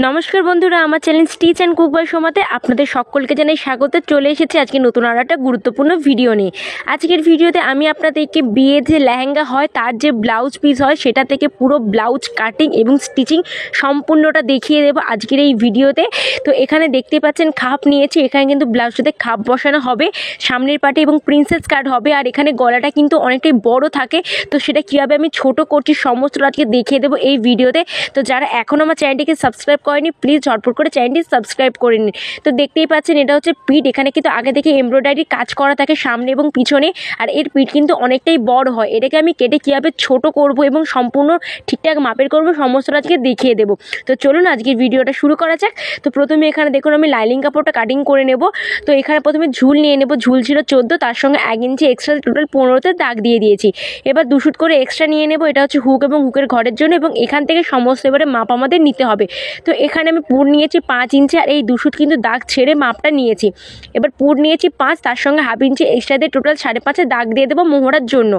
নমস্কার বন্ধুরা, আমার channel stitch and cook by সোমাতে আপনাদের সকলকে জানাই স্বাগত। চলে এসেছে আজকে নতুন আর একটা গুরুত্বপূর্ণ ভিডিও নিয়ে। আজকের ভিডিওতে আমি আপনাদেরকে বিয়ের যে লেহেঙ্গা হয় তার যে ব্লাউজ পিস হয় সেটা থেকে পুরো ব্লাউজ কাটিং এবং স্টিচিং সম্পূর্ণটা দেখিয়ে দেবো আজকের এই ভিডিওতে। তো এখানে দেখতে পাচ্ছেন খাপ নিয়েছি, এখানে কিন্তু ব্লাউজটাতে খাপ বসানো হবে, সামনের পাটে এবং প্রিন্সেস কাট হবে। আর এখানে গলাটা কিন্তু অনেকটাই বড় থাকে, তো সেটা কীভাবে আমি ছোট করছি সমস্তটা আজকে দেখিয়ে দেবো এই ভিডিওতে। তো যারা এখনও আমার চ্যানেলটিকে সাবস্ক্রাইব করেনি প্লিজ ঝটপট করে চ্যানেলটি সাবস্ক্রাইব করে নিন। তো দেখতেই পাচ্ছেন এটা হচ্ছে পিঠ, এখানে কিন্তু আগে থেকে এমব্রয়ডারি কাজ করা থাকে সামনে এবং পিছনে। আর এর পিঠ কিন্তু অনেকটাই বড় হয়, এটাকে আমি কেটে কীভাবে ছোট করব এবং সম্পূর্ণ ঠিকঠাক মাপের করব সমস্তটা আজকে দেখিয়ে দেবো। তো চলুন আজকের ভিডিওটা শুরু করা যাক। তো প্রথমে এখানে দেখুন আমি লাইনিং কাপড়টা কাটিং করে নেব। তো এখানে প্রথমে ঝুল নিয়ে নেব, ঝুল ছিল 14, তার সঙ্গে 1 ইঞ্চি এক্সট্রা, টোটাল 15তে দাগ দিয়ে দিয়েছি। এবার 2 শুট করে এক্সট্রা নিয়ে নেব, এটা হচ্ছে হুক এবং হুকের ঘরের জন্য, এবং এখান থেকে সমস্ত এবারে মাপ আমাদের নিতে হবে। তো এখানে আমি পুর নিয়েছি 5 ইঞ্চি, আর এই 2 শুট কিন্তু দাগ ছেড়ে মাপটা নিয়েছি। এবার পুর নিয়েছি 5, তার সঙ্গে 1/2 ইঞ্চি এক্সট্রা দিয়ে টোটাল 5.5 দাগ দিয়ে দেবো মোহরার জন্য।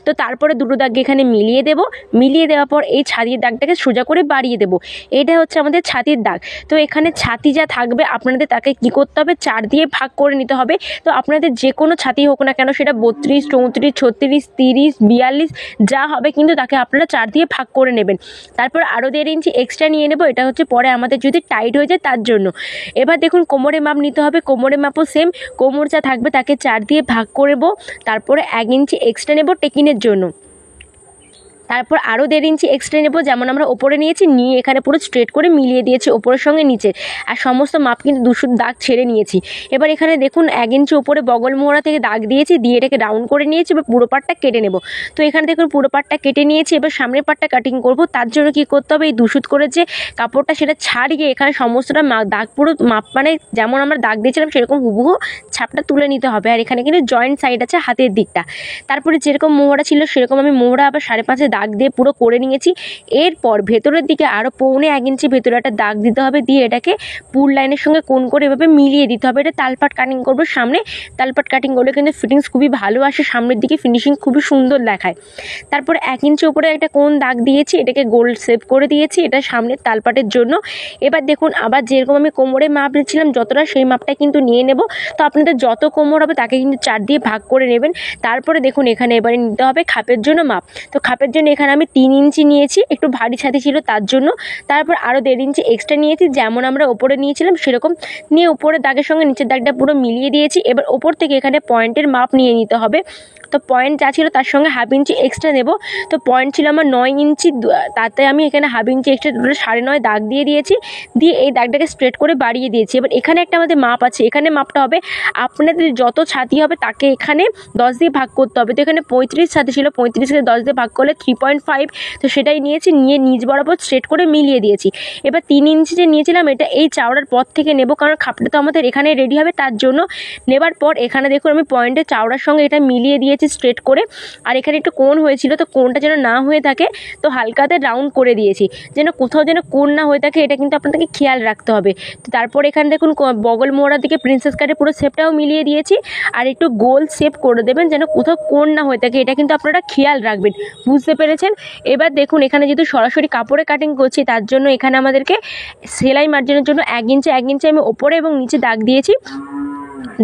তো তারপরে দুটো দাগ এখানে মিলিয়ে দেবো, মিলিয়ে দেওয়ার পর এই ছাতির দাগটাকে সোজা করে বাড়িয়ে দেবো। এটা হচ্ছে আমাদের ছাতির দাগ। তো এখানে ছাতি যা থাকবে আপনাদের তাকে কী করতে হবে, 4 দিয়ে ভাগ করে নিতে হবে। তো আপনাদের যে কোনো ছাতি হোক না কেন, সেটা 32, 34, 36, 30, 42 যা হবে, কিন্তু তাকে আপনারা 4 দিয়ে ভাগ করে নেবেন। তারপর আরও 1.5 ইঞ্চি এক্সট্রা নিয়ে নেব, এটা হচ্ছে পরে আমাদের যদি টাইট হয়ে যায় তার জন্য। এবার দেখুন কোমরের মাপ নিতে হবে, কোমরের মাপও সেম, কোমর যা থাকবে তাকে 4 দিয়ে ভাগ করব। তারপরে 1 ইঞ্চি এক্সট্রা নেব টেকিনের জন্য। তারপর আরও 1.5 ইঞ্চি এক্সট্রা নেব, যেমন আমরা ওপরে নিয়েছি, নিয়ে এখানে পুরো স্ট্রেট করে মিলিয়ে দিয়েছি ওপরের সঙ্গে নিচে। আর সমস্ত মাপ কিন্তু 2 শুট দাগ ছেড়ে নিয়েছি। এবার এখানে দেখুন 1 ইঞ্চি উপরে বগল মোহরা থেকে দাগ দিয়েছি, দিয়ে এটাকে রাউন্ড করে নিয়েছি। এবার পুরো পাটটা কেটে নেব। তো এখানে দেখুন পুরো পাটটা কেটে নিয়েছি। এবার সামনের পাটটা কাটিং করব, তার জন্য কী করতে হবে, এই 2 শুট করে যে কাপড়টা সেটা ছাড়িয়ে এখানে সমস্তটা দাগ পুরো মাপ, মানে যেমন আমরা দাগ দিয়েছিলাম সেরকম হুবহু ছাপটা তুলে নিতে হবে। আর এখানে কিন্তু জয়েন্ট সাইড আছে হাতের দিকটা। তারপরে যেরকম মোহরা ছিল সেরকম আমি মোহরা আবার 5.5 দাগ দিয়ে পুরো করে নিয়েছি। এরপর ভেতরের দিকে আরও 1.25 ইঞ্চি ভেতরে একটা দাগ দিতে হবে, দিয়ে এটাকে পুর লাইনের সঙ্গে কোণ করে এভাবে মিলিয়ে দিতে হবে। এটা তালপাট কাটিং করবো সামনে, তালপাট কাটিং করলে কিন্তু ফিটিংস খুবই ভালো আসে, সামনের দিকে ফিনিশিং খুবই সুন্দর দেখায়। তারপরে 1 ইঞ্চি উপরে একটা কোণ দাগ দিয়েছি, এটাকে গোল শেপ করে দিয়েছি, এটা সামনের তালপাটের জন্য। এবার দেখুন আবার যেরকম আমি কোমরে মাপ নিয়েছিলাম যতটা, সেই মাপটা কিন্তু নিয়ে নেব। তো আপনাদের যত কোমর হবে তাকে কিন্তু 4 দিয়ে ভাগ করে নেবেন। তারপরে দেখুন এখানে এবারে নিতে হবে খাপের জন্য মাপ। তো খাপের জন্য এখানে আমি 3 ইঞ্চি নিয়েছি, একটু ভারী ছাতি ছিল তার জন্য। তারপর আরও 1.5 ইঞ্চি এক্সট্রা নিয়েছি, যেমন আমরা ওপরে নিয়েছিলাম সেরকম নিয়ে উপরের দাগের সঙ্গে নিচের দাগটা পুরো মিলিয়ে দিয়েছি। এবার ওপর থেকে এখানে পয়েন্টের মাপ নিয়ে নিতে হবে। তো পয়েন্ট যা ছিল তার সঙ্গে 1/2 ইঞ্চি এক্সট্রা নেব। তো পয়েন্ট ছিল আমার 9 ইঞ্চি, তাতে আমি এখানে 1/2 ইঞ্চি এক্সট্রা টোটাল 9.5 দাগ দিয়ে দিয়েছি, দিয়ে এই দাগটাকে স্ট্রেট করে বাড়িয়ে দিয়েছি। এবার এখানে একটা আমাদের মাপ আছে, এখানে মাপটা হবে আপনাদের যত ছাতি হবে তাকে এখানে 10 দিয়ে ভাগ করতে হবে। তো এখানে 35 ছাতি ছিল, 35কে 10 দিয়ে ভাগ করলে 3.5, তো সেটাই নিয়েছি, নিয়ে নিচ বরাবর স্ট্রেট করে মিলিয়ে দিয়েছি। এবার 3 ইঞ্চি যে নিয়েছিলাম এটা এই চাওড়ার পর থেকে নেব, কারণ খাপটা তো আমাদের এখানে রেডি হবে, তার জন্য নেবার পর এখানে দেখুন আমি পয়েন্টের চাওড়ার সঙ্গে এটা মিলিয়ে দিয়েছি স্ট্রেট করে। আর এখানে একটু কোণ হয়েছিল, তো কোণটা যেন না হয়ে থাকে তো হালকাতে রাউন্ড করে দিয়েছি, যেন কোথাও যেন কোণ না হয়ে থাকে, এটা কিন্তু আপনাদেরকে খেয়াল রাখতে হবে। তো তারপর এখানে দেখুন বগল মোড়ার দিকে প্রিন্সেস কাটে পুরো শেপটাও মিলিয়ে দিয়েছি, আর একটু গোল শেপ করে দেবেন যেন কোথাও কোণ না হয়ে থাকে, এটা কিন্তু আপনারা খেয়াল রাখবেন। বুঝতে পেরেছেন? এবার দেখুন এখানে যেহেতু সরাসরি কাপড়ে কাটিং করছি তার জন্য এখানে আমাদেরকে সেলাই মার্জিনের জন্য 1 ইঞ্চি আমি ওপরে এবং নিচে দাগ দিয়েছি,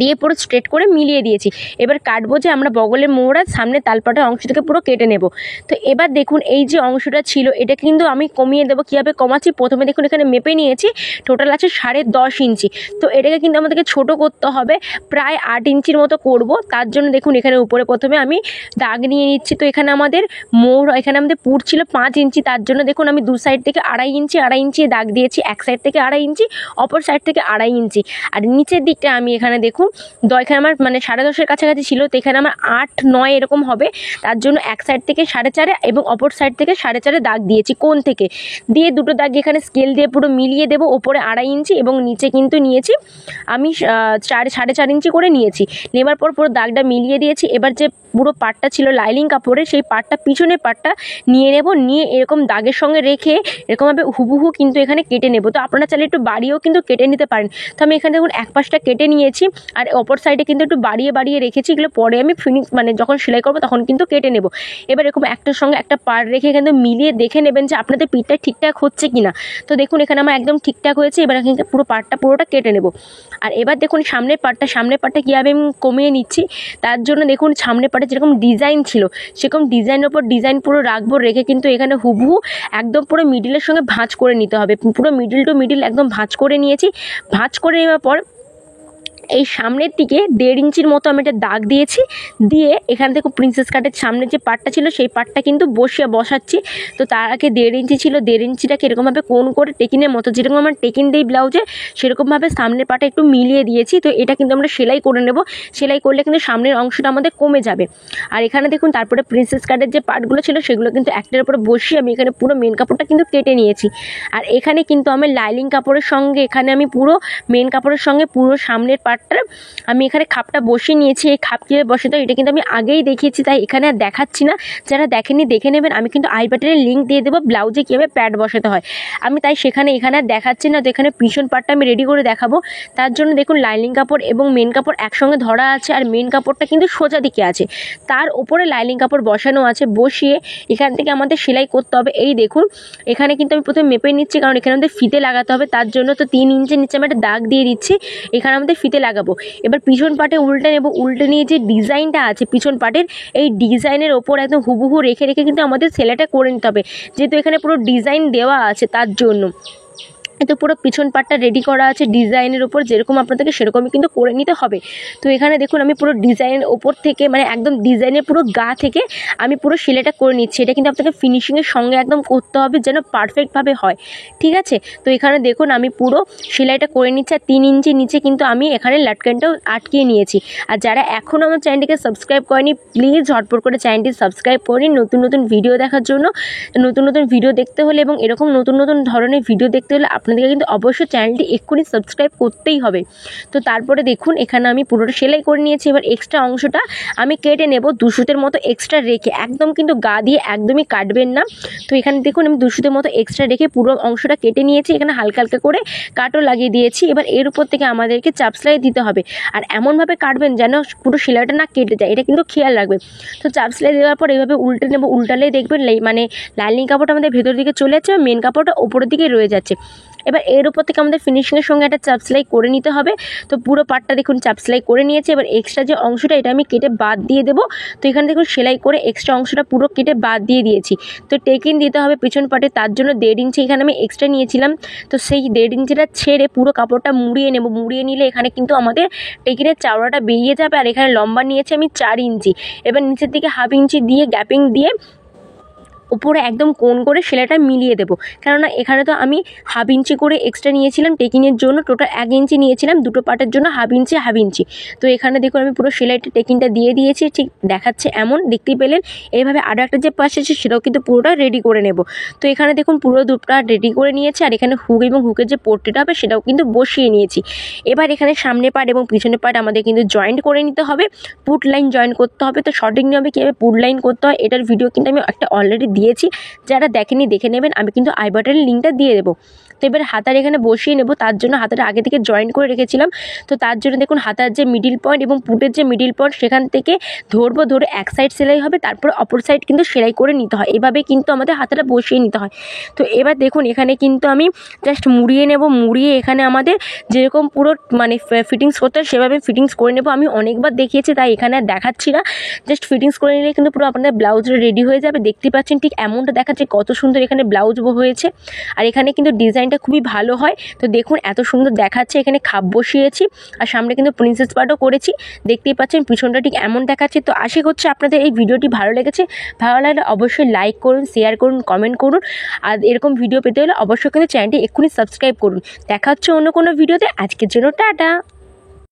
দিয়ে পুরো স্ট্রেট করে মিলিয়ে দিয়েছি। এবার কাটবো যে আমরা বগলের মোহরা সামনে তালপাটের অংশ থেকে পুরো কেটে নেব। তো এবার দেখুন এই যে অংশটা ছিল এটা কিন্তু আমি কমিয়ে দেবো। কীভাবে কমাচ্ছি, প্রথমে দেখুন এখানে মেপে নিয়েছি, টোটাল আছে 10.5 ইঞ্চি। তো এটাকে কিন্তু আমাদেরকে ছোট করতে হবে, প্রায় 8 ইঞ্চির মতো করব। তার জন্য দেখুন এখানে উপরে প্রথমে আমি দাগ নিয়ে নিচ্ছি। তো এখানে আমাদের এখানে আমাদের পুর ছিল 5 ইঞ্চি, তার জন্য দেখুন আমি 2 সাইড থেকে 2.5 ইঞ্চি দাগ দিয়েছি, এক সাইড থেকে 2.5 ইঞ্চি, অপর সাইড থেকে 2.5 ইঞ্চি। আর নিচের দিকটা আমি এখানে দেখুন এখানে আমার মানে 10.5-এর কাছাকাছি ছিল, তো এখানে আমার 8-9 এরকম হবে, তার জন্য এক সাইড থেকে 4.5 এবং অপর সাইড থেকে 4.5 দাগ দিয়েছি কোণ থেকে, দিয়ে দুটো দাগ এখানে স্কেল দিয়ে পুরো মিলিয়ে দেবো। ওপরে 2.5 ইঞ্চি এবং নিচে কিন্তু নিয়েছি আমি 4.5 ইঞ্চি করে নিয়েছি। নেবার পর পুরো দাগটা মিলিয়ে দিয়েছি। এবার যে পুরো পাটটা ছিল লাইনিং কাপড়ে, সেই পাটটা পিছনের পাটটা নিয়ে নেব, নিয়ে এরকম দাগের সঙ্গে রেখে এরকমভাবে হুবহু কিন্তু এখানে কেটে নেব। তো আপনারা চাইলে একটু বাড়িয়েও কিন্তু কেটে নিতে পারেন। তো আমি এখানে দেখুন এক পাশটা কেটে নিয়েছি, আর অপর সাইডে কিন্তু একটু বাড়িয়ে বাড়িয়ে রেখেছি, এগুলো পরে আমি ফিনিশ মানে যখন সেলাই করবো তখন কিন্তু কেটে নেব। এবার এরকম একটার সঙ্গে একটা পাড় রেখে কিন্তু মিলিয়ে দেখে নেবেন যে আপনাদের পিঠটা ঠিকঠাক হচ্ছে কিনা। তো দেখুন এখানে আমার একদম ঠিকঠাক হয়েছে। এবার এখানে পুরো পাড়টা পুরোটা কেটে নেব। আর এবার দেখুন সামনের পাড়টা কীভাবে আমি কমিয়ে নিচ্ছি। তার জন্য দেখুন সামনের পাড়ে যেরকম ডিজাইন ছিল সেরকম ডিজাইনের ওপর ডিজাইন পুরো রাখবো, রেখে কিন্তু এখানে হুবহু একদম পুরো মিডিলের সঙ্গে ভাঁজ করে নিতে হবে। পুরো মিডিল টু মিডিল একদম ভাঁজ করে নিয়েছি। ভাঁজ করে নেওয়ার পর এই সামনের দিকে 1.5 ইঞ্চির মতো আমি একটা দাগ দিয়েছি, দিয়ে এখান থেকে প্রিন্সেস কাটের সামনের যে পার্টটা ছিল সেই পার্টটা কিন্তু বসাচ্ছি। তো তার আগে 1.5 ইঞ্চি ছিল, 1.5 ইঞ্চিটাকে এরকমভাবে কোণ করে টেকিনের মতো যেরকম আমার টেকিন দেই ব্লাউজে সেরকমভাবে সামনের পার্টটা একটু মিলিয়ে দিয়েছি। তো এটা কিন্তু আমরা সেলাই করে নেব। সেলাই করলে কিন্তু সামনের অংশটা আমাদের কমে যাবে। আর এখানে দেখুন তারপরে প্রিন্সেস কাটের যে পার্টগুলো ছিল সেগুলো কিন্তু একটার উপরে বসিয়ে আমি এখানে পুরো মেন কাপড়টা কিন্তু কেটে নিয়েছি। আর এখানে কিন্তু আমি লাইলিং কাপড়ের সঙ্গে এখানে আমি পুরো মেন কাপড়ের সঙ্গে পুরো সামনের পার্টটা আমি এখানে খাপটা বসিয়ে নিয়েছি। এই খাপ কীভাবে বসাতে হয় এটা কিন্তু আমি আগেই দেখিয়েছি, তাই এখানে আর দেখাচ্ছি না। যারা দেখেননি দেখে নেবেন। আমি কিন্তু আই বাটনের লিঙ্ক দিয়ে দেবো ব্লাউজে কীভাবে প্যাড বসাতে হয়। আমি তাই এখানে আর দেখাচ্ছি না। তো এখানে পিছন পার্টটা আমি রেডি করে দেখাবো। তার জন্য দেখুন লাইনিং কাপড় এবং মেন কাপড় একসঙ্গে ধরা আছে, আর মেন কাপড়টা কিন্তু সোজা দিকে আছে, তার উপরে লাইনিং কাপড় বসানো আছে। বসিয়ে এখান থেকে আমাদের সেলাই করতে হবে। এই দেখুন এখানে কিন্তু আমি প্রথমে মেপে নিচ্ছি, কারণ এখানে আমাদের ফিতে লাগাতে হবে। তার জন্য তো 3 ইঞ্চের নিচে আমি একটা দাগ দিয়ে দিচ্ছি, এখানে আমাদের ফিতে লাগাবো। এবার পিছন পাটে উল্টে নেব। উল্টে নিয়ে যে ডিজাইনটা আছে পিছন পাটের, এই ডিজাইনের ওপর একদম হুবহু রেখে কিন্তু আমাদের সেলাইটা করে নিতে হবে, যেহেতু এখানে পুরো ডিজাইন দেওয়া আছে তার জন্য। তো পুরো পিছন পাটটা রেডি করা আছে ডিজাইনের ওপর, যেরকম আপনাদেরকে সেরকমই কিন্তু করে নিতে হবে। তো এখানে দেখুন আমি পুরো ডিজাইনের ওপর থেকে মানে একদম ডিজাইনের পুরো গা থেকে আমি পুরো সেলাইটা করে নিচ্ছি। এটা কিন্তু আপনাকে ফিনিশিংয়ের সঙ্গে একদম করতে হবে যেন পারফেক্টভাবে হয়, ঠিক আছে। তো এখানে দেখুন আমি পুরো সেলাইটা করে নিচ্ছি। আর 3 ইঞ্চি নিচে কিন্তু আমি এখানে লাটকানটাও আটকিয়ে নিয়েছি। আর যারা এখনও আমার চ্যানেলটিকে সাবস্ক্রাইব করেনি প্লিজ ঝটপট করে চ্যানেলটি সাবস্ক্রাইব করে নিন নতুন নতুন ভিডিও দেখার জন্য। নতুন নতুন ভিডিও দেখতে হলে এবং এরকম নতুন নতুন ধরনের ভিডিও দেখতে হলে আপনাদেরকে কিন্তু অবশ্যই চ্যানেলটি এক্ষুনি সাবস্ক্রাইব করতেই হবে। তো তারপরে দেখুন এখানে আমি পুরোটা সেলাই করে নিয়েছি। এবার এক্সট্রা অংশটা আমি কেটে নেব 2 সুতের মতো এক্সট্রা রেখে, একদম কিন্তু গা দিয়ে একদমই কাটবেন না। তো এখানে দেখুন আমি 2 সুতের মতো এক্সট্রা রেখে পুরো অংশটা কেটে নিয়েছি। এখানে হালকা হালকা করে কাটও লাগিয়ে দিয়েছি। এবার এর উপর থেকে আমাদেরকে চাপ সেলাই দিতে হবে, আর এমনভাবে কাটবেন যেন পুরো সেলাইটা না কেটে যায়, এটা কিন্তু খেয়াল রাখবেন। তো চাপ সেলাই দেওয়ার পর এইভাবে উল্টে নেব। উল্টালেই দেখবেন মানে লাইনিং কাপড়টা আমাদের ভেতর দিকে চলে যাচ্ছে, মেন কাপড়টা ওপরের দিকে রয়ে যাচ্ছে। এবার এর উপর থেকে আমাদের ফিনিশিংয়ের সঙ্গে একটা চাপ সেলাই করে নিতে হবে। তো পুরো পাটটা দেখুন চাপ সেলাই করে নিয়েছে। এবার এক্সট্রা যে অংশটা এটা আমি কেটে বাদ দিয়ে দেবো। তো এখানে দেখুন সেলাই করে এক্সট্রা অংশটা পুরো কেটে বাদ দিয়ে দিয়েছি। তো টেকিন দিতে হবে পিছন পাটে, তার জন্য 1.5 ইঞ্চি এখানে আমি এক্সট্রা নিয়েছিলাম। তো সেই 1.5 ইঞ্চিটা ছেড়ে পুরো কাপড়টা মুড়িয়ে নেব। মুড়িয়ে নিলে এখানে কিন্তু আমাদের টেকিনের চাওড়াটা বেরিয়ে যাবে। আর এখানে লম্বা নিয়েছি আমি 4 ইঞ্চি। এবার নিচের দিকে 1/2 ইঞ্চি দিয়ে গ্যাপিং দিয়ে উপরে একদম কোণ করে সেলাইটা মিলিয়ে দেবো, কেননা এখানে তো আমি 1/2 ইঞ্চি করে এক্সট্রা নিয়েছিলাম টেকিংয়ের জন্য। টোটাল 1 ইঞ্চি নিয়েছিলাম দুটো পার্টের জন্য, 1/2 ইঞ্চি। তো এখানে দেখুন আমি পুরো সেলাইটা টেকিংটা দিয়ে দিয়েছি, ঠিক দেখাচ্ছে এমন দেখতেই পেলেন। এইভাবে আরও একটা যে পাশ আছে সেটাও কিন্তু পুরোটা রেডি করে নেব। তো এখানে দেখুন পুরো দুটোটা রেডি করে নিয়েছি। আর এখানে হুক এবং হুকের যে পট্টিটা হবে সেটাও কিন্তু বসিয়ে নিয়েছি। এবার এখানে সামনে পার্ট এবং পিছনের পার্ট আমাদের কিন্তু জয়েন্ট করে নিতে হবে, পুট লাইন জয়েন করতে হবে। তো সঠিক নিয়মে কীভাবে পুট লাইন করতে হয় এটার ভিডিও কিন্তু আমি একটা অলরেডি দিয়েছি, যারা দেখেনি দেখে নেবেন। আমি কিন্তু আই বাটনের লিঙ্কটা দিয়ে দেবো। তো এবার হাতার এখানে বসিয়ে নেব, তার জন্য হাতাটা আগে থেকে জয়েন করে রেখেছিলাম। তো তার জন্য দেখুন হাতার যে মিডিল পয়েন্ট এবং পুটের যে মিডিল পয়েন্ট সেখান থেকে ধরে এক সাইড সেলাই হবে, তারপর অপর সাইড কিন্তু সেলাই করে নিতে হয়। এভাবে কিন্তু আমাদের হাতাটা বসিয়ে নিতে হয়। তো এবার দেখুন এখানে কিন্তু আমি জাস্ট মুড়িয়ে নেব। মুড়িয়ে এখানে আমাদের যেরকম পুরো মানে ফিটিংস করতে হয় সেভাবে ফিটিংস করে নেব। আমি অনেকবার দেখিয়েছি তাই এখানে আর দেখাচ্ছি না। জাস্ট ফিটিংস করে নিলে কিন্তু পুরো আপনাদের ব্লাউজটা রেডি হয়ে যাবে। দেখতে পাচ্ছেন ঠিক এমনটা দেখাচ্ছে কত সুন্দর এখানে ব্লাউজ হয়েছে। আর এখানে কিন্তু ডিজাইনটা খুবই ভালো হয়। তো দেখুন এত সুন্দর দেখাচ্ছে। এখানে খাপ বসিয়েছি আর সামনে কিন্তু প্রিন্সেস পার্টও করেছি, দেখতেই পাচ্ছেন পিছনটা ঠিক এমন দেখাচ্ছে। তো আশা করছি আপনাদের এই ভিডিওটি ভালো লেগেছে। ভালো লাগলে অবশ্যই লাইক করুন, শেয়ার করুন, কমেন্ট করুন। আর এরকম ভিডিও পেতে হলে অবশ্যই কিন্তু চ্যানেলটি এক্ষুনি সাবস্ক্রাইব করুন। দেখা হচ্ছে অন্য কোনো ভিডিওতে। আজকের জন্য টাটা।